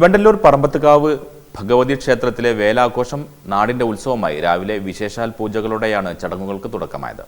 വെണ്ടല്ലൂർ പറമ്പത്തുകാവ് ഭഗവതി ക്ഷേത്രത്തിലെ വേലാഘോഷം നാടിന്റെ ഉത്സവമായി രാവിലെ വിശേഷാൽ പൂജകളോടെയാണ് ചടങ്ങുകൾക്ക് തുടക്കമായത്.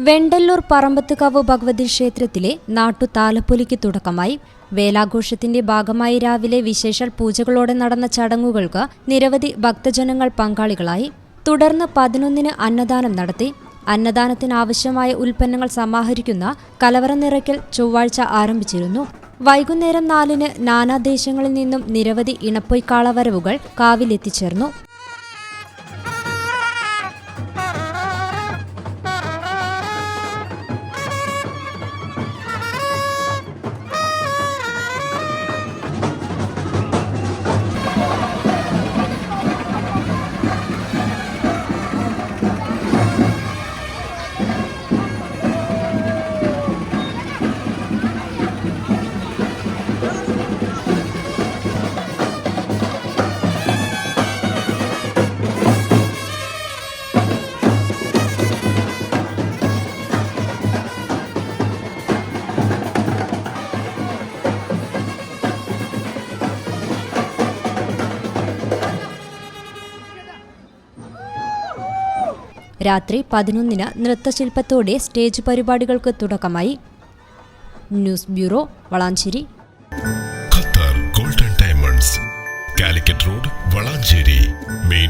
വെണ്ടല്ലൂർ പറമ്പത്തുകാവ് ഭഗവതി ക്ഷേത്രത്തിലെ നാട്ടുതാലപ്പൊലിക്ക് തുടക്കമായി. വേലാഘോഷത്തിന്റെ ഭാഗമായി രാവിലെ വിശേഷാൽ പൂജകളോടെ നടന്ന ചടങ്ങുകൾക്ക് നിരവധി ഭക്തജനങ്ങൾ പങ്കാളികളായി. തുടർന്ന് 11-ന് അന്നദാനം നടത്തി. അന്നദാനത്തിനാവശ്യമായ ഉൽപ്പന്നങ്ങൾ സമാഹരിക്കുന്ന കലവറ നിറയ്ക്കൽ ചൊവ്വാഴ്ച ആരംഭിച്ചിരുന്നു. വൈകുന്നേരം 4-ന് നാനാദേശങ്ങളിൽ നിന്നും നിരവധി ഇണപ്പൊയ്ക്കാളവരവുകൾ കാവിലെത്തിച്ചേർന്നു. രാത്രി 11-ന് നൃത്തശില്പത്തോടെ സ്റ്റേജ് പരിപാടികൾക്ക് തുടക്കമായി. News bureau, Valanchery. Qatar golden diamonds, Calicut road, Valanchery. Main